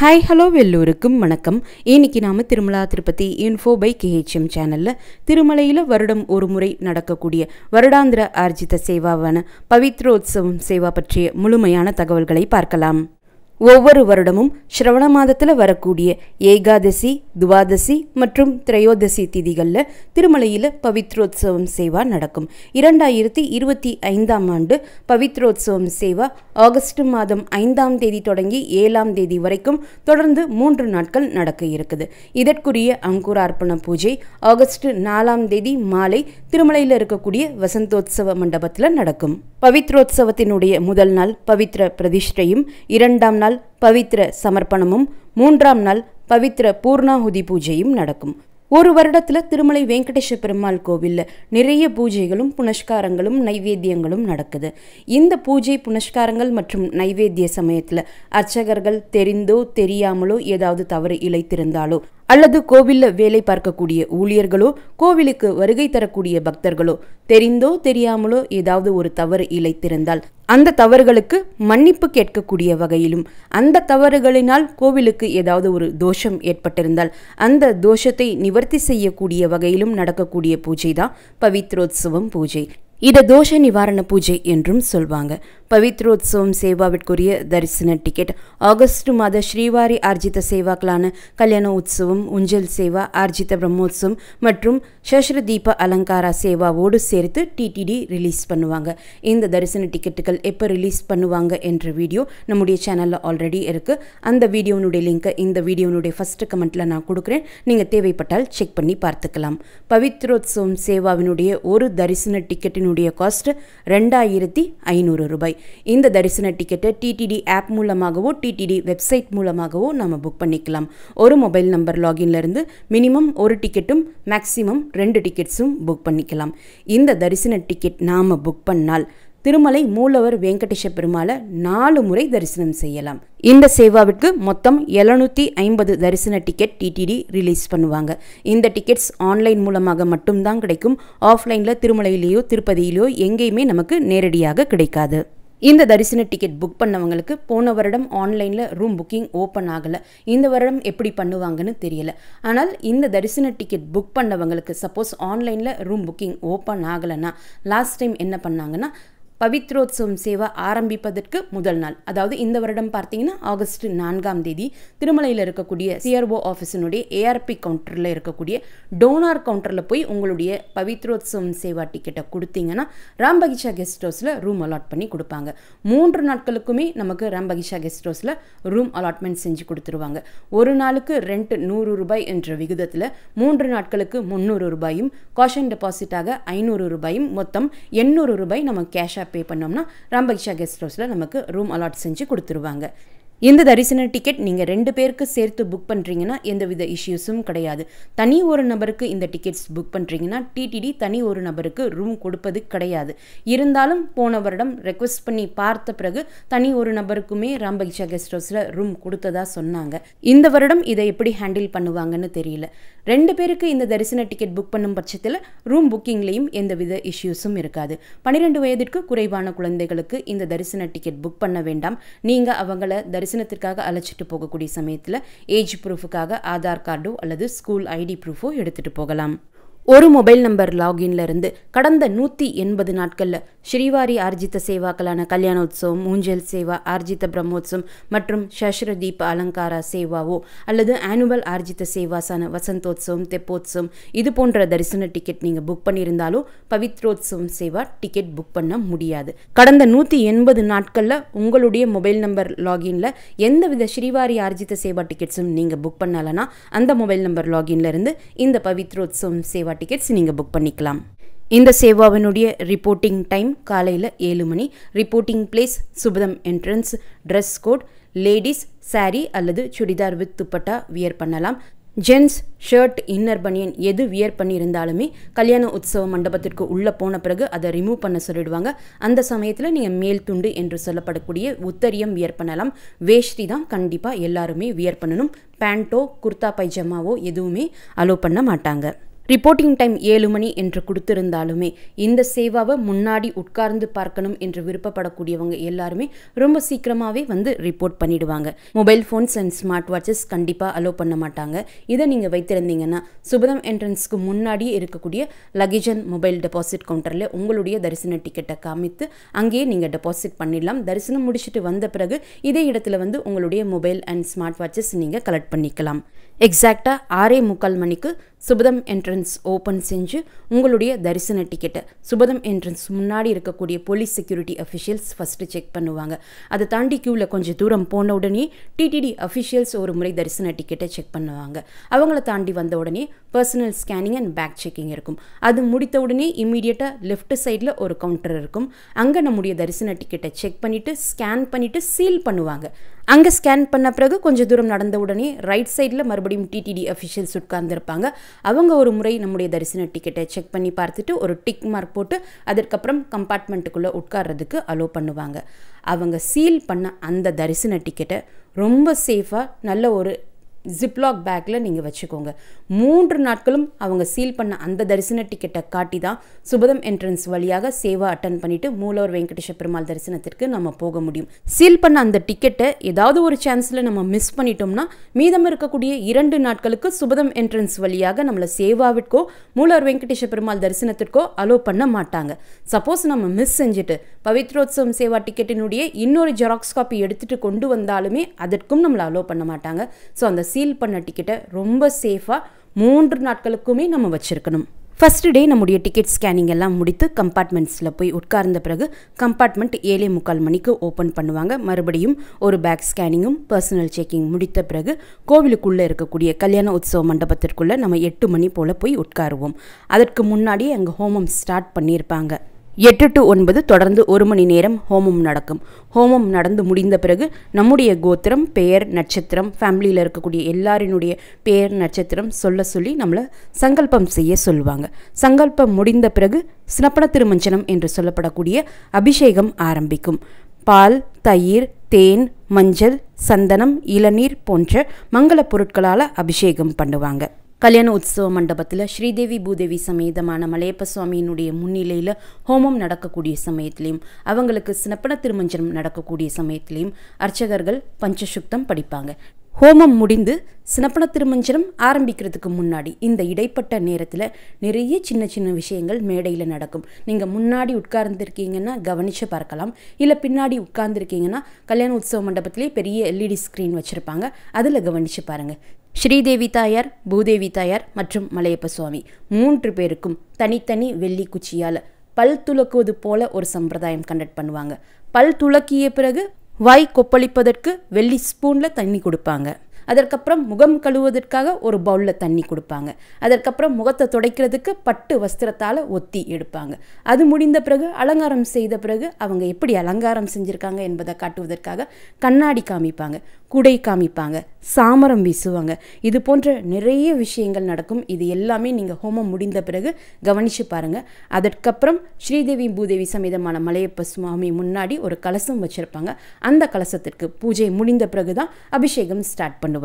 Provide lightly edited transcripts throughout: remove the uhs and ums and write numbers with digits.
Hi hello எல்லோருக்கும் வணக்கம். இன்னைக்கு நாம Tirumala Tirupati info by KHM சேனல்ல திருமலையில் வருடம் ஒரு முறை நடக்கக்கூடிய வருடாந்திர ஆர்ஜித சேவாவான பவித்ரோத்சவம் சேவா பற்றிய முழுமையான தகவல்களை பார்க்கலாம். ஒவ்வொரு வருடமும் ஸ்ரவண மாதத்தில் வரக்கூடிய ஏகாதசி, துவாதசி மற்றும் திரையோதசி திதிகளில் திருமலையில் பவித்ரோத்சவம் சேவா நடக்கும். 2025ஆம் ஆண்டு பவித்ரோத்சவம் சேவா ஆகஸ்ட் மாதம் 5ஆம் தேதி தொடங்கி 7ஆம் தேதி வரைக்கும் தொடர்ந்து 3 நாட்கள் நடக்க இருக்குது. இதற்குரிய அங்குரார்ப்பண பூஜை ஆகஸ்ட் 4ஆம் தேதி மாலை திருமலையில் இருக்கக்கூடிய வசந்தோத்சவ மண்டபத்தில் நடக்கும். பவித்ரோத்சவத்தினுடைய முதல் நாள் பவித்ர பிரதிஷ்டையும், 2ஆம் நாள் பவித்ர சமர்ப்பணமும், 3ஆம் நாள் பவித்ர பூர்ணாகுதி பூஜையும் நடக்கும். ஒரு வருடத்தில் திருமலை வெங்கடேஷ பெருமாள் கோவிலில் நிறைய பூஜைகளும் புனஸ்காரங்களும் நைவேத்தியங்களும் நடக்குது. இந்த பூஜை புனஸ்காரங்கள் மற்றும் நைவேத்திய சமயத்தில் அர்ச்சகர்கள் தெரிந்தோ தெரியாமலோ ஏதாவது தவறு இழைத்திருந்தாலோ அல்லது கோவிலில் வேலை பார்க்கக்கூடிய ஊழியர்களோ கோவிலுக்கு வருகை தரக்கூடிய பக்தர்களோ தெரிந்தோ தெரியாமலோ ஏதாவது ஒரு தவறு இழைத்திருந்தால் அந்த தவறுகளுக்கு மன்னிப்பு கேட்கக்கூடிய வகையிலும், அந்த தவறுகளினால் கோவிலுக்கு ஏதாவது ஒரு தோஷம் ஏற்பட்டிருந்தால் அந்த தோஷத்தை நிவர்த்தி செய்யக்கூடிய வகையிலும் நடக்கக்கூடிய பூஜை தான் பவித்ரோத்சவம் பூஜை. இதை தோஷ நிவாரண பூஜை என்றும் சொல்வாங்க. பவித்ரோத்சவம் சேவாவிற்குரிய தரிசன டிக்கெட் ஆகஸ்ட் மாத ஸ்ரீவாரி ஆர்ஜித சேவாக்களான கல்யாண உற்சவம், உஞ்சல் சேவா, ஆர்ஜித பிரம்மோத்சவம் மற்றும் சஷ்ரதீப அலங்காரா சேவாவோடு சேர்த்து TTD ரிலீஸ் பண்ணுவாங்க. இந்த தரிசன டிக்கெட்டுகள் எப்போ ரிலீஸ் பண்ணுவாங்க என்ற வீடியோ நம்முடைய சேனலில் ஆல்ரெடி இருக்குது. அந்த வீடியோனுடைய லிங்கை இந்த வீடியோனுடைய ஃபர்ஸ்ட் கமெண்ட்டில் நான் கொடுக்குறேன். நீங்கள் தேவைப்பட்டால் செக் பண்ணி பார்த்துக்கலாம். பவித்ரோத்சவம் சேவாவினுடைய ஒரு தரிசன டிக்கெட்டினுடைய காஸ்ட் 2500 ரூபாய். இந்த தரிசன டிக்கெட்டை TTD ஆப் மூலமாகவோ TTD வெப்சைட் மூலமாகவோ நம்ம புக் பண்ணிக்கலாம். ஒரு மொபைல் நம்பர் லாகின்ல இருந்து மினிமம் ஒரு டிக்கெட்டும் மேக்ஸிமம் 2 டிக்கெட்ஸும் புக் பண்ணிக்கலாம். இந்த தரிசன டிக்கெட் நாம் புக் பண்ணால் திருமலை மூலவர் வெங்கடேஷ பெருமாளை 4 முறை தரிசனம் செய்யலாம். இந்த சேவாவிற்கு மொத்தம் 750 தரிசன டிக்கெட் TTD ரிலீஸ் பண்ணுவாங்க. இந்த டிக்கெட்ஸ் ஆன்லைன் மூலமாக மட்டும்தான் கிடைக்கும். ஆஃப்லைனில் திருமலையிலேயோ திருப்பதியிலேயோ எங்கேயுமே நமக்கு நேரடியாக கிடைக்காது. இந்த தரிசன டிக்கெட் புக் பண்ணவங்களுக்கு போன வருடம் ஆன்லைனில் ரூம் புக்கிங் ஓப்பன் ஆகலை. இந்த வருடம் எப்படி பண்ணுவாங்கன்னு தெரியல. ஆனால் இந்த தரிசன டிக்கெட் புக் பண்ணவங்களுக்கு சப்போஸ் ஆன்லைனில் ரூம் புக்கிங் ஓப்பன் ஆகலைன்னா லாஸ்ட் டைம் என்ன பண்ணாங்கன்னா, பவித்ரோத்சவம் சேவா ஆரம்பிப்பதற்கு முதல் நாள், அதாவது இந்த வருடம் பார்த்தீங்கன்னா ஆகஸ்ட் 4ஆம் தேதி திருமலையில் இருக்கக்கூடிய CRO ஆஃபீஸினுடைய ARP கவுண்டரில் இருக்கக்கூடிய டோனார் கவுண்டரில் போய் உங்களுடைய பவித்ரோத்சவம் சேவா டிக்கெட்டை கொடுத்தீங்கன்னா ராம்பகிஷா கெஸ்ட் ஹவுஸில் ரூம் அலாட் பண்ணி கொடுப்பாங்க. 3 நாட்களுக்குமே நமக்கு ராம்பகிஷா கெஸ்ட் ஹவுஸில் ரூம் அலாட்மெண்ட் செஞ்சு கொடுத்துருவாங்க. ஒரு நாளுக்கு ரெண்ட் 100 ரூபாய் என்ற விகிதத்தில் 3 நாட்களுக்கு 300 ரூபாயும், காஷன் டெபாசிட்டாக 500 ரூபாயும், மொத்தம் 800 ரூபாய் நம்ம கேஷாக பே பண்ணோம்னா ராம்பகிஷா கெஸ்ட் ஹவுஸில் நமக்கு ரூம் அலாட் செஞ்சு கொடுத்துருவாங்க. இந்த தரிசன டிக்கெட் நீங்கள் 2 பேருக்கு சேர்த்து புக் பண்ணுறீங்கன்னா எந்தவித இஷ்யூஸும் கிடையாது. தனி ஒரு நபருக்கு இந்த டிக்கெட்ஸ் புக் பண்ணுறீங்கன்னா TTD தனி ஒரு நபருக்கு ரூம் கொடுப்பது கிடையாது. இருந்தாலும் போன வருடம் ரெக்வஸ்ட் பண்ணி பார்த்த பிறகு தனி ஒரு நபருக்குமே ராம்பகிஷா கெஸ்ட் ஹவுஸில் ரூம் கொடுத்ததா சொன்னாங்க. இந்த வருடம் இதை எப்படி ஹேண்டில் பண்ணுவாங்கன்னு தெரியல. 2 பேருக்கு இந்த தரிசன டிக்கெட் புக் பண்ணும் பட்சத்தில் ரூம் புக்கிங்லேயும் எந்தவித இஷ்யூஸும் இருக்காது. 12 வயதிற்கு குறைவான குழந்தைகளுக்கு இந்த தரிசன டிக்கெட் புக் பண்ண வேண்டாம். நீங்கள் அவங்கள தரிசனத்திற்காக அழைச்சிட்டு போகக்கூடிய சமயத்தில் ஏஜ் ப்ரூஃபுக்காக ஆதார் கார்டோ அல்லது ஸ்கூல் ID ப்ரூஃபோ எடுத்துகிட்டு போகலாம். ஒரு மொபைல் நம்பர் லாகின்ல இருந்து கடந்த 180 நாட்களில் ஸ்ரீவாரி ஆர்ஜித சேவாக்களான கல்யாண உற்சவம், ஊஞ்சல் சேவா, ஆர்ஜித பிரம்மோத்சவம் மற்றும் சஷ்ரதீப அலங்காரா சேவாவோ அல்லது ஆனுவல் ஆர்ஜித சேவாசான வசந்தோத்சவம், தெப்போத்சவம் இது போன்ற தரிசன டிக்கெட் நீங்கள் புக் பண்ணியிருந்தாலும் பவித்ரோத்சவம் சேவா டிக்கெட் புக் பண்ண முடியாது. கடந்த 180 நாட்களில் உங்களுடைய மொபைல் நம்பர் லாகின்ல எந்தவித ஸ்ரீவாரி ஆர்ஜித சேவா டிக்கெட்ஸும் நீங்கள் புக் பண்ணலன்னா அந்த மொபைல் நம்பர் லாகின்ல இருந்து இந்த பவித்ரோத்சவம் சேவா டிக்கெட்ஸ் நீங்கள் புக் பண்ணிக்கலாம். இந்த சேவாவினுடைய ரிப்போர்ட்டிங் டைம் காலையில் 7 மணி. Reporting place Supatham entrance. Dress code ladies sari அல்லது சுடிதார் வித் துப்பட்டா வியர் பண்ணலாம். ஜென்ஸ் ஷர்ட், இன்னர் பனியன் எது வியர் பண்ணியிருந்தாலுமே கல்யாண உற்சவ மண்டபத்திற்கு உள்ளே போன பிறகு அதை ரிமூவ் பண்ண சொல்லிடுவாங்க. அந்த சமயத்தில் நீங்கள் மேல் துண்டு என்று சொல்லப்படக்கூடிய உத்தரியம் வியர் பண்ணலாம். வேஷ்டி தான் கண்டிப்பாக எல்லாருமே வியர் பண்ணணும். பேண்ட்டோ குர்தா பைஜாமாவோ எதுவுமே அலோவ் பண்ண மாட்டாங்க. ரிப்போர்ட்டிங் டைம் 7 மணி என்று கொடுத்திருந்தாலுமே இந்த சேவாவை முன்னாடி உட்கார்ந்து பார்க்கணும் என்று விருப்பப்படக்கூடியவங்க எல்லாருமே ரொம்ப சீக்கிரமாகவே வந்து ரிப்போர்ட் பண்ணிடுவாங்க. Mobile phones and smart watches கண்டிப்பாக அலோவ் பண்ண மாட்டாங்க. இதை நீங்கள் வைத்திருந்தீங்கன்னா சுபதம் என்ட்ரன்ஸ்க்கு முன்னாடியே இருக்கக்கூடிய லக்கேஜ் அண்ட் மொபைல் டெபாசிட் கவுண்டரில் உங்களுடைய தரிசன டிக்கெட்டை காமித்து அங்கேயே நீங்கள் டெபாசிட் பண்ணிடலாம். தரிசனம் முடிச்சுட்டு வந்த பிறகு இதே இடத்துல வந்து உங்களுடைய மொபைல் அண்ட் ஸ்மார்ட் வாட்சஸ் நீங்கள் கலெக்ட் பண்ணிக்கலாம். எக்ஸாக்டாக 6:45 மணிக்கு சுபதம் என்ட்ரன்ஸ் ஓப்பன் செஞ்சு உங்களுடைய தரிசன டிக்கெட்டை சுபதம் என்ட்ரன்ஸ் முன்னாடி இருக்கக்கூடிய police security officials first check பண்ணுவாங்க. அதை தாண்டி க்யூவில் கொஞ்சம் தூரம் போன உடனே டிடிடி அஃபிஷியல்ஸ் ஒரு முறை தரிசன டிக்கெட்டை செக் பண்ணுவாங்க. அவங்கள தாண்டி வந்த உடனே personal scanning and bag checking இருக்கும். அது முடித்த உடனே இம்மீடியட்டாக லெஃப்ட் சைடில் ஒரு கவுண்டர் இருக்கும். அங்கே நம்முடைய தரிசன டிக்கெட்டை செக் பண்ணிவிட்டு ஸ்கேன் பண்ணிவிட்டு சீல் பண்ணுவாங்க. அங்கே ஸ்கேன் பண்ண பிறகு கொஞ்சம் தூரம் நடந்த உடனே ரைட் சைடில் மறுபடியும் டிடிடி அஃபிஷியல்ஸ் உட்கார்ந்துருப்பாங்க. அவங்க ஒரு முறை நம்முடைய தரிசன டிக்கெட்டை செக் பண்ணி பார்த்துட்டு ஒரு டிக் மார்க் போட்டு அதற்கப்புறம் கம்பார்ட்மெண்ட்டுக்குள்ளே உட்கார்றதுக்கு அலோவ் பண்ணுவாங்க. அவங்க சீல் பண்ண அந்த தரிசன டிக்கெட்டை ரொம்ப சேஃபாக நல்ல ஒரு ஜிப்லாக் பேக்கில் நீங்கள் வச்சுக்கோங்க. 3 நாட்களும் அவங்க சீல் பண்ண அந்த தரிசன டிக்கெட்டை காட்டி தான் சுபதம் என்ட்ரன்ஸ் வழியாக சேவா அட்டன் பண்ணிவிட்டு மூலவர் வெங்கடேஷ பெருமாள் தரிசனத்திற்கு நம்ம போக முடியும். சீல் பண்ண அந்த டிக்கெட்டை ஏதாவது ஒரு சான்ஸில் நம்ம மிஸ் பண்ணிட்டோம்னா மீதம் இருக்கக்கூடிய 2 நாட்களுக்கு சுபதம் என்ட்ரன்ஸ் வழியாக நம்மளை சேவாவிற்கோ மூலவர் வெங்கடேஷ பெருமாள் தரிசனத்திற்கோ அலோவ் பண்ண மாட்டாங்க. சப்போஸ் நம்ம மிஸ் செஞ்சுட்டு பவித்ரோத்சவம் சேவா டிக்கெட்டினுடைய இன்னொரு ஜெராக்ஸ் காப்பி எடுத்துகிட்டு கொண்டு வந்தாலுமே அதற்கும் நம்மளை அலோவ் பண்ண மாட்டாங்க. ஸோ அந்த சீல் பண்ண டிக்கெட்டை ரொம்ப சேஃபாக 3 நாட்களுக்குமே நம்ம வச்சுருக்கணும். ஃபர்ஸ்ட் டே நம்முடைய டிக்கெட் ஸ்கேனிங் எல்லாம் முடித்து கம்பார்ட்மெண்ட்ஸில் போய் உட்கார்ந்த பிறகு கம்பார்ட்மெண்ட் 7:45 மணிக்கு ஓப்பன் பண்ணுவாங்க. மறுபடியும் ஒரு பேக் ஸ்கேனிங்கும் பர்சனல் செக்கிங் முடித்த பிறகு கோவிலுக்குள்ளே இருக்கக்கூடிய கல்யாண உற்சவ மண்டபத்திற்குள்ளே நம்ம 8 மணி போல் போய் உட்காருவோம். அதற்கு முன்னாடியே அங்கே ஹோமம் ஸ்டார்ட் பண்ணியிருப்பாங்க. 8 to 9 தொடர்ந்து 1 மணி நேரம் ஹோமம் நடக்கும். ஹோமம் நடந்து முடிந்த பிறகு நம்முடைய கோத்திரம், பெயர், நட்சத்திரம், ஃபேமிலியில் இருக்கக்கூடிய எல்லாரினுடைய பெயர், நட்சத்திரம் சொல்லி நம்மளை சங்கல்பம் செய்ய சொல்லுவாங்க. சங்கல்பம் முடிந்த பிறகு ஸ்னப்பன திருமஞ்சனம் என்று சொல்லப்படக்கூடிய அபிஷேகம் ஆரம்பிக்கும். பால், தயிர், தேன், மஞ்சள், சந்தனம், இளநீர் போன்ற மங்கள பொருட்களால் அபிஷேகம் பண்ணுவாங்க. கல்யாண உற்சவ மண்டபத்தில் ஸ்ரீதேவி பூதேவி சமேதமான மலையப்ப சுவாமியினுடைய முன்னிலையில் ஹோமம் நடக்கக்கூடிய சமயத்திலையும் அவங்களுக்கு ஸ்னப்பன திருமஞ்சனம் நடக்கக்கூடிய சமயத்திலையும் அர்ச்சகர்கள் பஞ்சசுக்தம் படிப்பாங்க. ஹோமம் முடிந்து ஸ்னப்பன திருமஞ்சனம் ஆரம்பிக்கிறதுக்கு முன்னாடி இந்த இடைப்பட்ட நேரத்தில் நிறைய சின்ன சின்ன விஷயங்கள் மேடையில் நடக்கும். நீங்கள் முன்னாடி உட்கார்ந்துருக்கீங்கன்னா கவனித்து பார்க்கலாம். இல்லை பின்னாடி உட்கார்ந்துருக்கீங்கன்னா கல்யாண உற்சவ மண்டபத்திலே பெரிய LED ஸ்க்ரீன் வச்சுருப்பாங்க. அதில் கவனித்து பாருங்கள். ஸ்ரீதேவி தாயார், பூதேவி தாயார் மற்றும் மலையப்ப சுவாமி 3 பேருக்கும் தனித்தனி வெள்ளி குச்சியால் பல் துலக்குவது போல ஒரு சம்பிரதாயம் கண்டக்ட் பண்ணுவாங்க. பல் துலக்கிய பிறகு வாய் கொப்பளிப்பதற்கு வெள்ளி ஸ்பூனில் தண்ணி கொடுப்பாங்க. அதற்கப்புறம் முகம் கழுவுவதற்காக ஒரு பவுலில் தண்ணி கொடுப்பாங்க. அதற்கப்புறம் முகத்தை துடைக்கிறதுக்கு பட்டு வஸ்திரத்தால் ஒத்தி எடுப்பாங்க. அது முடிந்த பிறகு அலங்காரம் செய்த பிறகு அவங்க எப்படி அலங்காரம் செஞ்சுருக்காங்க என்பதை காட்டுவதற்காக கண்ணாடி காமிப்பாங்க, குடை காமிப்பாங்க, சாமரம் வீசுவாங்க. இது போன்ற நிறைய விஷயங்கள் நடக்கும். இது எல்லாமே நீங்கள் ஹோமம் முடிந்த பிறகு கவனித்து பாருங்கள். அதற்கப்புறம் ஸ்ரீதேவி பூதேவி சமேதமான மலையப்ப சுவாமி முன்னாடி ஒரு கலசம் வச்சுருப்பாங்க. அந்த கலசத்திற்கு பூஜை முடிந்த பிறகு தான் அபிஷேகம் ஸ்டார்ட் பண்ணுவாங்க.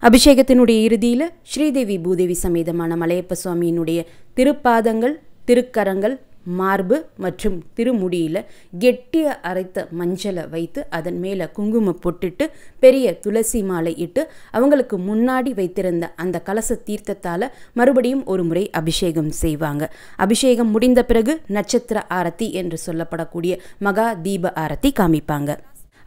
அபிஷேகத்தினுடைய இறுதியில் ஸ்ரீதேவி பூதேவி சமேதமான மலையப்ப சுவாமியினுடைய திருப்பாதங்கள், திருக்கரங்கள், மார்பு மற்றும் திருமுடியில் கெட்டிய அரைத்த மஞ்சளை வைத்து அதன் மேலே குங்குமம் போட்டுட்டு பெரிய துளசி மாலை இட்டு அவங்களுக்கு முன்னாடி வைத்திருந்த அந்த கலச தீர்த்தத்தால் மறுபடியும் ஒரு முறை அபிஷேகம் செய்வாங்க. அபிஷேகம் முடிந்த பிறகு நட்சத்திர ஆரத்தி என்று சொல்லப்படக்கூடிய மகா தீப ஆரத்தி காமிப்பாங்க.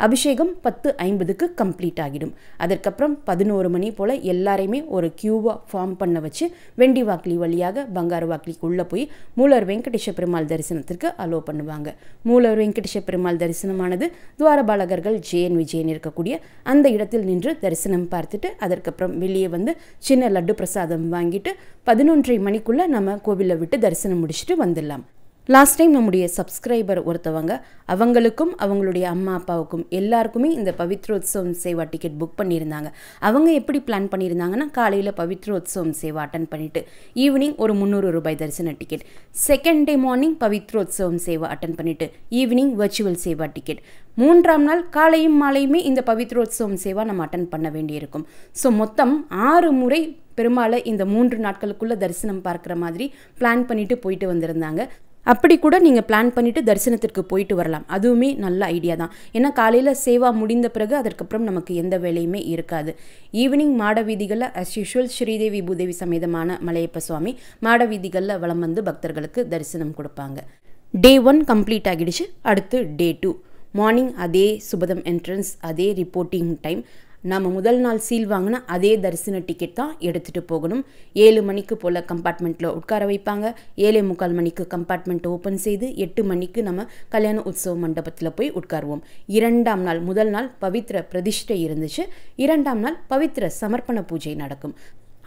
அபிஷேகம் 10:50க்கு கம்ப்ளீட் ஆகிடும். அதற்கப்புறம் 11 மணி போல் எல்லாரையுமே ஒரு கியூவாக ஃபார்ம் பண்ண வச்சு வெண்டி வாக்கிலி வழியாக பங்காரு வாக்கிலிக்கு உள்ளே போய் மூலவர் வெங்கடேஷ பெருமாள் தரிசனத்திற்கு அலோவ் பண்ணுவாங்க. மூலவர் வெங்கடேஷ பெருமாள் தரிசனமானது துவாரபாலகர்கள் ஜெயன் விஜயன் இருக்கக்கூடிய அந்த இடத்தில் நின்று தரிசனம் பார்த்துட்டு அதற்கப்புறம் வெளியே வந்து சின்ன லட்டு பிரசாதம் வாங்கிட்டு 11:30 மணிக்குள்ளே நம்ம கோவிலை விட்டு தரிசனம் முடிச்சுட்டு வந்துடலாம். லாஸ்ட் டைம் நம்முடைய சப்ஸ்கிரைபர் ஒருத்தவங்க அவங்களுக்கும் அவங்களுடைய அம்மா அப்பாவுக்கும் எல்லாருக்குமே இந்த பவித்ரோத்சவம் சேவா டிக்கெட் புக் பண்ணியிருந்தாங்க. அவங்க எப்படி பிளான் பண்ணியிருந்தாங்கன்னா காலையில் பவித்ரோத்சவம் சேவா அட்டன் பண்ணிவிட்டு ஈவினிங் ஒரு 300 ரூபாய் தரிசன ticket, second day morning Pavitrotsavam Seva attend பண்ணிவிட்டு ஈவினிங் வர்ச்சுவல் சேவா டிக்கெட், 3ஆம் நாள் காலையும் மாலையுமே இந்த பவித்ரோத்சவம் சேவா நம்ம அட்டன் பண்ண வேண்டியிருக்கும். ஸோ மொத்தம் 6 முறை பெருமாளை இந்த 3 நாட்களுக்குள்ள தரிசனம் பார்க்குற மாதிரி பிளான் பண்ணிட்டு போயிட்டு வந்திருந்தாங்க. அப்படி கூட நீங்கள் பிளான் பண்ணிவிட்டு தரிசனத்திற்கு போயிட்டு வரலாம். அதுவுமே நல்ல ஐடியா தான். ஏன்னா காலையில் சேவா முடிந்த பிறகு அதற்கப்புறம் நமக்கு எந்த வேலையுமே இருக்காது. ஈவினிங் மாட வீதிகளில் அஸ் யூஷுவல் ஸ்ரீதேவி பூதேவி சமேதமான மலையப்ப சுவாமி மாட வீதிகளில் வலம் வந்து பக்தர்களுக்கு தரிசனம் கொடுப்பாங்க. டே 1 கம்ப்ளீட் ஆகிடுச்சு. அடுத்து டே 2 மார்னிங் அதே சுபதம் என்ட்ரன்ஸ், அதே ரிப்போர்ட்டிங் டைம். நம்ம முதல் நாள் சீல் வாங்கினா அதே தரிசன டிக்கெட் தான் எடுத்துகிட்டு போகணும். 7 மணிக்கு போல் கம்பார்ட்மெண்ட்டில் உட்கார வைப்பாங்க. 7:45 மணிக்கு கம்பார்ட்மெண்ட் ஓப்பன் செய்து 8 மணிக்கு நம்ம கல்யாண உற்சவ மண்டபத்தில் போய் உட்காருவோம். 2ஆம் நாள், முதல் நாள் பவித்ர பிரதிஷ்டை இருந்துச்சு. 2ஆம் நாள் பவித்ர சமர்ப்பண பூஜை நடக்கும்.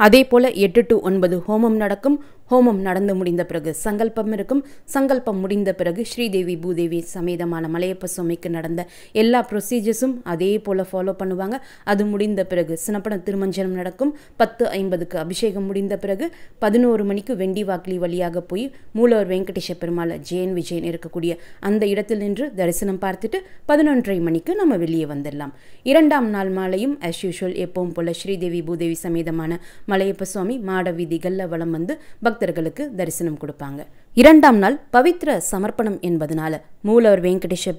அதே போல் 8 to 9 ஹோமம் நடக்கும். ஹோமம் நடந்து முடிந்த பிறகு சங்கல்பம் இருக்கும். சங்கல்பம் முடிந்த பிறகு ஸ்ரீதேவி பூதேவி சமேதமான மலையப்ப சுவாமிக்கு நடந்த எல்லா ப்ரொசீஜர்ஸும் அதே போல் ஃபாலோ பண்ணுவாங்க. அது முடிந்த பிறகு சினப்பன திருமஞ்சனம் நடக்கும். 10:50க்கு அபிஷேகம் முடிந்த பிறகு 11 மணிக்கு வெண்டி வாக்கிலி வழியாக போய் மூலவர் வெங்கடேஷ பெருமாள் ஜெயன் விஜயன் இருக்கக்கூடிய அந்த இடத்தில் நின்று தரிசனம் பார்த்துட்டு 11:30 மணிக்கு நம்ம வெளியே வந்துடலாம். 2ஆம் நாள் மாலையும் ஆஸ் யூஷுவல் எப்பவும் போல் ஸ்ரீதேவி பூதேவி சமேதமான மலையப்ப சுவாமி மாட வீதிகளில் வலம் வந்து பக்தர்களுக்கு தரிசனம் கொடுப்பாங்க. 2ஆம் நாள் பவித்ர சமர்ப்பணம் என்பதனால மூலவர் வெங்கடேஷ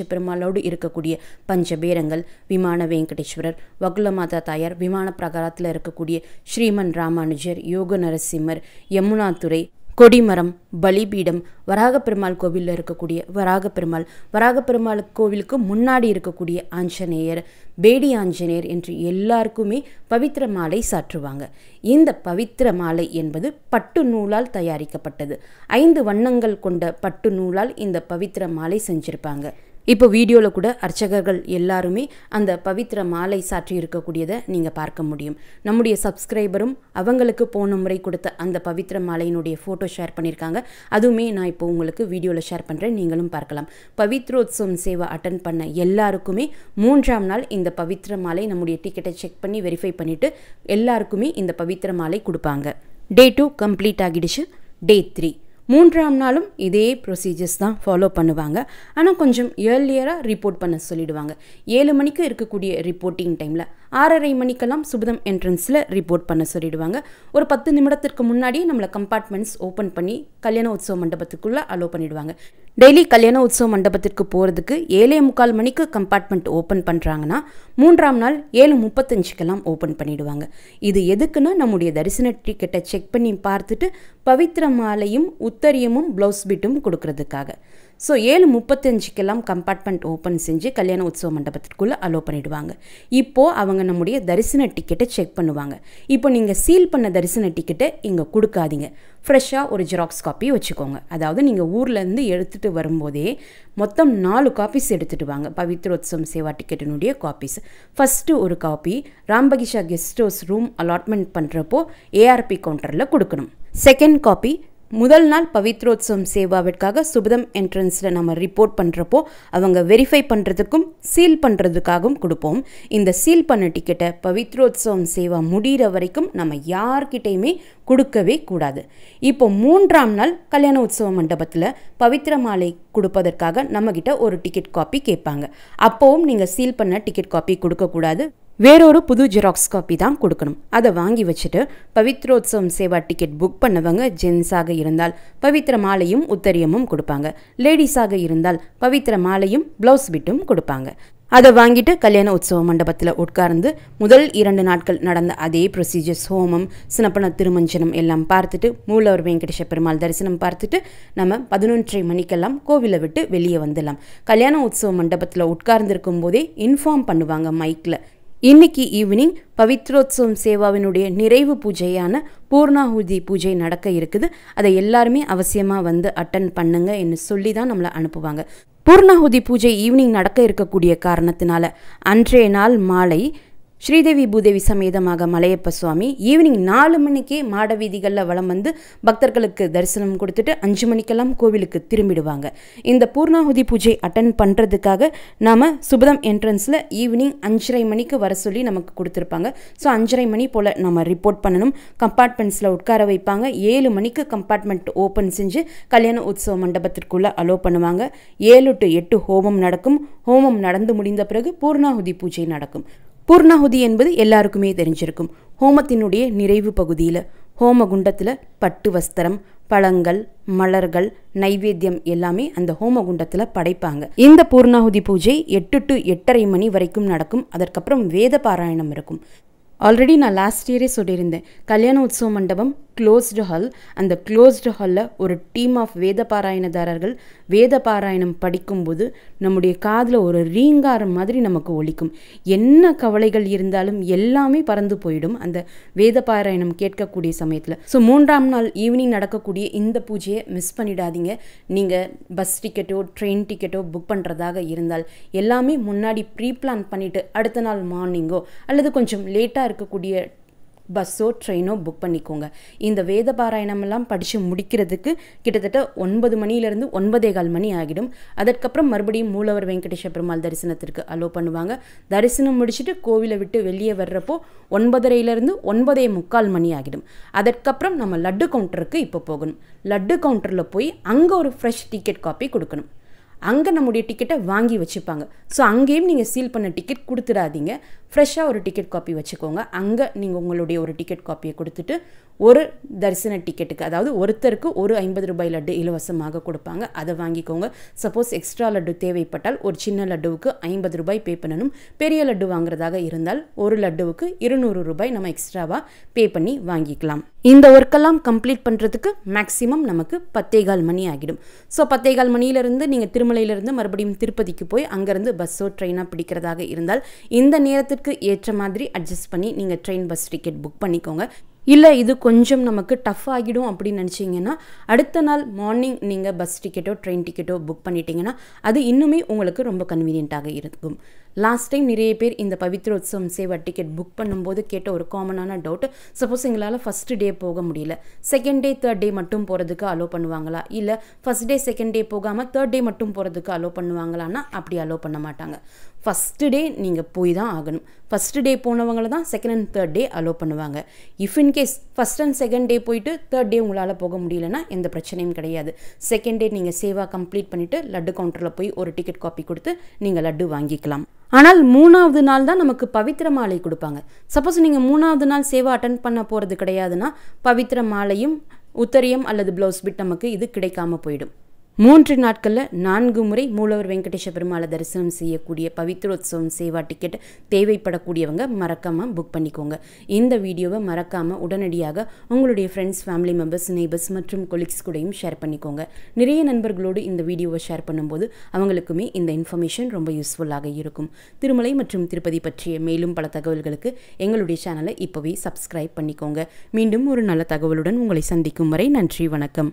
பெருமாளோடு இருக்கக்கூடிய பஞ்சபேரங்கள், விமான வெங்கடேஸ்வரர், வகுலமாதா தாயார், விமான பிரகாரத்தில் இருக்கக்கூடிய ஸ்ரீமன் ராமானுஜர், யோக நரசிம்மர், யமுனாதுரை, கொடிமரம், பலிபீடம், வராகப்பெருமாள் கோவிலில் இருக்கக்கூடிய வராகப்பெருமாள் கோவிலுக்கு முன்னாடி இருக்கக்கூடிய ஆஞ்சநேயர், பேடி ஆஞ்சநேயர் என்று எல்லாருக்குமே பவித்ர மாலை சாற்றுவாங்க. இந்த பவித்ர மாலை என்பது பட்டு நூலால் தயாரிக்கப்பட்டது. 5 வண்ணங்கள் கொண்ட பட்டு நூலால் இந்த பவித்ர மாலை செஞ்சுருப்பாங்க. இப்போ வீடியோவில் கூட அர்ச்சகர்கள் எல்லாருமே அந்த பவித்ர மாலை சாற்றி இருக்கக்கூடியதை நீங்கள் பார்க்க முடியும். நம்முடைய சப்ஸ்கிரைபரும் அவங்களுக்கு போன முறை கொடுத்த அந்த பவித்ர மாலையினுடைய ஃபோட்டோ ஷேர் பண்ணியிருக்காங்க. அதுவுமே நான் இப்போ உங்களுக்கு வீடியோவில் ஷேர் பண்ணுறேன், நீங்களும் பார்க்கலாம். பவித்ரோத்சவம் சேவை அட்டன் பண்ண எல்லாருக்குமே 3ஆம் நாள் இந்த பவித்ர மாலை நம்முடைய டிக்கெட்டை செக் பண்ணி வெரிஃபை பண்ணிவிட்டு எல்லாருக்குமே இந்த பவித்ர மாலை கொடுப்பாங்க. டே 2 கம்ப்ளீட் ஆகிடுச்சு. டே 3 3ஆம் நாளும் இதே ப்ரொசீஜர்ஸ் தான் ஃபாலோ பண்ணுவாங்க. ஆனால் கொஞ்சம் ஏர்லியராக ரிப்போர்ட் பண்ண சொல்லிடுவாங்க. 7 மணிக்கு இருக்கக்கூடிய ரிப்போர்ட்டிங் டைமில் 6:30 மணிக்கெல்லாம் சுபதம் என்ட்ரன்ஸில் ரிப்போர்ட் பண்ண சொல்லிடுவாங்க. ஒரு 10 நிமிடத்திற்கு முன்னாடியே நம்மளை கம்பார்ட்மெண்ட்ஸ் ஓப்பன் பண்ணி கல்யாண உற்சவ மண்டபத்துக்குள்ளே அலோவ் பண்ணிடுவாங்க. டெய்லி கல்யாண உற்சவ மண்டபத்திற்கு போகிறதுக்கு 7:45 மணிக்கு கம்பார்ட்மெண்ட் ஓப்பன் பண்ணுறாங்கன்னா 3ஆம் நாள் 7:35க்கெல்லாம் ஓப்பன் பண்ணிடுவாங்க. இது எதுக்குன்னா நம்முடைய தரிசன டிக்கெட்டை செக் பண்ணி பார்த்துட்டு பவித்ர மாலையும் உத்தரியமும் ப்ளவுஸ் பிட்டும் கொடுக்கறதுக்காக. ஸோ 7:35க்கெல்லாம் கம்பார்ட்மெண்ட் ஓப்பன் செஞ்சு கல்யாண உற்சவ மண்டபத்திற்குள்ளே அலோவ் பண்ணிவிடுவாங்க. இப்போது அவங்க நம்முடைய தரிசன டிக்கெட்டை செக் பண்ணுவாங்க. இப்போ நீங்கள் சீல் பண்ண தரிசன டிக்கெட்டை இங்கே கொடுக்காதீங்க. ஃப்ரெஷ்ஷாக ஒரு ஜெராக்ஸ் காப்பி வச்சுக்கோங்க. அதாவது நீங்கள் ஊர்லேருந்து எடுத்துகிட்டு வரும்போதே மொத்தம் 4 காப்பீஸ் எடுத்துகிட்டு வாங்க. பவித்ரோத்சவம் சேவா டிக்கெட்டினுடைய காப்பீஸ். ஃபஸ்ட்டு ஒரு copy Rambagicha guest house room allotment பண்ணுறப்போ ஏஆர்பி கவுண்டரில் கொடுக்கணும். செகண்ட் காப்பி முதல் நாள் பவித்ரோத்சவம் சேவாவிற்காக சுபதம் என்ட்ரன்ஸில் நம்ம ரிப்போர்ட் பண்ணுறப்போ அவங்க வெரிஃபை பண்ணுறதுக்கும் சீல் பண்ணுறதுக்காகவும் கொடுப்போம். இந்த சீல் பண்ண டிக்கெட்டை பவித்ரோத்சவம் சேவா முடிகிற வரைக்கும் நம்ம யார்கிட்டையுமே கொடுக்கவே கூடாது. இப்போ 3ஆம் நாள் கல்யாண உற்சவ மண்டபத்தில் பவித்ர மாலை கொடுப்பதற்காக நம்மக்கிட்ட ஒரு டிக்கெட் காப்பி கேட்பாங்க. அப்போவும் நீங்கள் சீல் பண்ண டிக்கெட் காப்பி கொடுக்கக்கூடாது. வேறொரு புது ஜெராக்ஸ் காப்பி தான் கொடுக்கணும். அதை வாங்கி வச்சுட்டு பவித்ரோத்சவம் சேவா டிக்கெட் புக் பண்ணவங்க ஜென்ஸாக இருந்தால் பவித்ர மாலையும் உத்தரியமும் கொடுப்பாங்க. லேடிஸாக இருந்தால் பவித்ர மாலையும் ப்ளவுஸ் பிட்டும் கொடுப்பாங்க. அதை வாங்கிட்டு கல்யாண உற்சவ மண்டபத்தில் உட்கார்ந்து முதல் 2 நாட்கள் நடந்த அதே ப்ரொசீஜர்ஸ், ஹோமம், சினப்பன திருமஞ்சனம் எல்லாம் பார்த்துட்டு மூலவர் வெங்கடேஷ பெருமாள் தரிசனம் பார்த்துட்டு நம்ம 11:30 மணிக்கெல்லாம் கோவிலை விட்டு வெளியே வந்துடலாம். கல்யாண உற்சவ மண்டபத்தில் உட்கார்ந்துருக்கும் போதே இன்ஃபார்ம் பண்ணுவாங்க மைக்கில், இன்னைக்கு ஈவினிங் பவித்ரோத்சவம் சேவாவினுடைய நிறைவு பூஜையான பூர்ணாஹுதி பூஜை நடக்க இருக்குது, அதை எல்லாருமே அவசியமாக வந்து அட்டன் பண்ணுங்க என்று சொல்லி தான் நம்மளை அனுப்புவாங்க. பூர்ணாஹுதி பூஜை ஈவினிங் நடக்க இருக்கக்கூடிய காரணத்தினால அன்றைய நாள் மாலை ஸ்ரீதேவி பூதேவி சமேதமாக மலையப்ப சுவாமி ஈவினிங் 4 மணிக்கே மாட வீதிகளில் வலம் வந்து பக்தர்களுக்கு தரிசனம் கொடுத்துட்டு 5 மணிக்கெல்லாம் கோவிலுக்கு திரும்பிடுவாங்க. இந்த பூர்ணாஹுதி பூஜை அட்டன் பண்ணுறதுக்காக நாம் சுபதம் என்ட்ரன்ஸில் ஈவினிங் 5:30 மணிக்கு வர சொல்லி நமக்கு கொடுத்துருப்பாங்க. ஸோ 5:30 மணி போல் நம்ம ரிப்போர்ட் பண்ணணும். கம்பார்ட்மெண்ட்ஸில் உட்கார வைப்பாங்க. 7 மணிக்கு கம்பார்ட்மெண்ட் ஓப்பன் செஞ்சு கல்யாண உற்சவ மண்டபத்திற்குள்ளே அலோவ் பண்ணுவாங்க. 7 to 8 ஹோமம் நடக்கும். ஹோமம் நடந்து முடிந்த பிறகு பூர்ணாஹுதி பூஜை நடக்கும். பூர்ணாஹுதி என்பது எல்லாருக்குமே தெரிஞ்சிருக்கும். ஹோமத்தினுடைய நிறைவு பகுதியில் ஹோமகுண்டத்தில் பட்டு வஸ்திரம், பழங்கள், மலர்கள், நைவேத்தியம் எல்லாமே அந்த ஹோமகுண்டத்தில் படைப்பாங்க. இந்த பூர்ணாகுதி பூஜை 8 to 8:30 மணி வரைக்கும் நடக்கும். அதற்கப்புறம் வேத பாராயணம் இருக்கும். ஆல்ரெடி நான் லாஸ்ட் இயரே சொல்லியிருந்தேன், கல்யாண உற்சவ மண்டபம் க்ளோஸ்டு ஹால். அந்த க்ளோஸ்டு ஹாலில் ஒரு டீம் ஆஃப் வேத பாராயணதாரர்கள் வேத பாராயணம் படிக்கும்போது நம்முடைய காதில் ஒரு ரீங்காரம் மாதிரி நமக்கு ஒலிக்கும். என்ன கவலைகள் இருந்தாலும் எல்லாமே பறந்து போயிடும் அந்த வேத பாராயணம் கேட்கக்கூடிய சமயத்தில். ஸோ 3ஆம் நாள் ஈவினிங் நடக்கக்கூடிய இந்த பூஜையை மிஸ் பண்ணிடாதீங்க. நீங்கள் பஸ் டிக்கெட்டோ ட்ரெயின் டிக்கெட்டோ புக் பண்ணுறதாக இருந்தால் எல்லாமே முன்னாடி ப்ரீ பிளான் பண்ணிவிட்டு அடுத்த நாள் மார்னிங்கோ அல்லது கொஞ்சம் லேட்டாக இருக்கக்கூடிய பஸ்ஸோ ட்ரெயினோ புக் பண்ணிக்கோங்க. இந்த வேத பாராயணமெல்லாம் படித்து முடிக்கிறதுக்கு கிட்டத்தட்ட 9 மணிலேருந்து 9:15 மணி ஆகிடும். அதற்கப்புறம் மறுபடியும் மூலவர் வெங்கடேஸ்வர பெருமாள் தரிசனத்திற்கு அலோ பண்ணுவாங்க. தரிசனம் முடிச்சுட்டு கோவிலை விட்டு வெளியே வர்றப்போ 9:30லேருந்து 9:45 மணி ஆகிடும். அதற்கப்புறம் நம்ம லட்டு கவுண்டருக்கு இப்போ போகணும். லட்டு கவுண்டரில் போய் அங்கே ஒரு ஃப்ரெஷ் டிக்கெட் காப்பி கொடுக்கணும். அங்கே நம்முடைய டிக்கெட்டை வாங்கி வச்சுப்பாங்க. ஸோ அங்கேயும் நீங்கள் சீல் பண்ண டிக்கெட் கொடுத்துடாதீங்க. ஃப்ரெஷ்ஷாக ஒரு டிக்கெட் காப்பி வச்சுக்கோங்க. அங்கே நீங்கள் உங்களுடைய ஒரு டிக்கெட் காப்பியை கொடுத்துட்டு ஒரு தரிசன டிக்கெட்டுக்கு, அதாவது ஒருத்தருக்கு ஒரு 50 ரூபாய் லட்டு இலவசமாக கொடுப்பாங்க. அதை வாங்கிக்கோங்க. சப்போஸ் எக்ஸ்ட்ரா லட்டு தேவைப்பட்டால் ஒரு சின்ன லட்டுவுக்கு 50 ரூபாய் பே பண்ணணும். பெரிய லட்டு வாங்குறதாக இருந்தால் ஒரு லட்டுவுக்கு 200 ரூபாய் நம்ம எக்ஸ்ட்ராவாக பே பண்ணி வாங்கிக்கலாம். இந்த ஒர்க்கெல்லாம் கம்ப்ளீட் பண்ணுறதுக்கு மேக்ஸிமம் நமக்கு 10:15 மணி ஆகிடும். ஸோ 10:15 மணியிலிருந்து நீங்கள் திருமலையிலிருந்து மறுபடியும் திருப்பதிக்கு போய் அங்கேருந்து பஸ்ஸோ ட்ரெயினாக பிடிக்கிறதாக இருந்தால் இந்த நேரத்துக்கு ஏற்ற மாதிரி அட்ஜஸ்ட் பண்ணி நீங்கள் ட்ரெயின் பஸ் டிக்கெட் புக் பண்ணிக்கோங்க. இல்லை இது கொஞ்சம் நமக்கு டஃப் ஆகிடும் அப்படின்னு நினச்சிங்கன்னா அடுத்த நாள் மார்னிங் நீங்கள் பஸ் டிக்கெட்டோ ட்ரெயின் டிக்கெட்டோ புக் பண்ணிட்டீங்கன்னா அது இன்னுமே உங்களுக்கு ரொம்ப கன்வீனியண்ட்டாக இருக்கும். லாஸ்ட் டைம் நிறைய பேர் இந்த பவித்ரோத்சவம் சேவா டிக்கெட் புக் பண்ணும்போது கேட்ட ஒரு காமனான டவுட், சப்போஸ் எங்களால் ஃபஸ்ட்டு டே போக முடியல, செகண்ட் டே தேர்ட் டே மட்டும் போகிறதுக்கு அலோ பண்ணுவாங்களா, இல்லை ஃபஸ்ட் டே செகண்ட் டே போகாமல் தேர்ட் டே மட்டும் போகிறதுக்கு அலோ பண்ணுவாங்களான்னா அப்படி அலோ பண்ண மாட்டாங்க. ஃபஸ்ட்டு டே நீங்கள் போய் தான் ஆகணும். ஃபஸ்ட்டு டே போனவங்களை தான் second and third day allow பண்ணுவாங்க. If in case first and second day போயிட்டு தேர்ட் டே உங்களால் போக முடியலன்னா எந்த பிரச்சனையும் கிடையாது. செகண்ட் டே நீங்கள் சேவா கம்ப்ளீட் பண்ணிவிட்டு லட்டு கவுண்டரில் போய் ஒரு டிக்கெட் காப்பி கொடுத்து நீங்கள் லட்டு வாங்கிக்கலாம். ஆனால் 3ஆவது நாள் தான் நமக்கு பவித்திர மாலை கொடுப்பாங்க. சப்போஸ் நீங்கள் 3ஆவது நாள் சேவா அட்டன் பண்ண போகிறது கிடையாதுன்னா பவித்திர மாலையும் உத்தரியம் அல்லது ப்ளவுஸ் பிட் நமக்கு இது கிடைக்காம போயிடும். 3 நாட்களில் 4 முறை மூலவர் வெங்கடேஸ்வர பெருமாளை தரிசனம் செய்யக்கூடிய பவித்ரோத்சவம் சேவா டிக்கெட் தேவைப்படக்கூடியவங்க மறக்காமல் புக் பண்ணிக்கோங்க. இந்த வீடியோவை மறக்காமல் உடனடியாக உங்களுடைய ஃப்ரெண்ட்ஸ், ஃபேமிலி மெம்பர்ஸ், நெய்பர்ஸ் மற்றும் கொலீக்ஸ் கூடயும் ஷேர் பண்ணிக்கோங்க. நிறைய நண்பர்களோடு இந்த வீடியோவை ஷேர் பண்ணும்போது அவங்களுக்குமே இந்த இன்ஃபர்மேஷன் ரொம்ப யூஸ்ஃபுல்லாக இருக்கும். திருமலை மற்றும் திருப்பதி பற்றிய மேலும் பல தகவல்களுக்கு எங்களுடைய சேனலை இப்போவே சப்ஸ்கிரைப் பண்ணிக்கோங்க. மீண்டும் ஒரு நல்ல தகவலுடன் உங்களை சந்திக்கும் வரை நன்றி, வணக்கம்.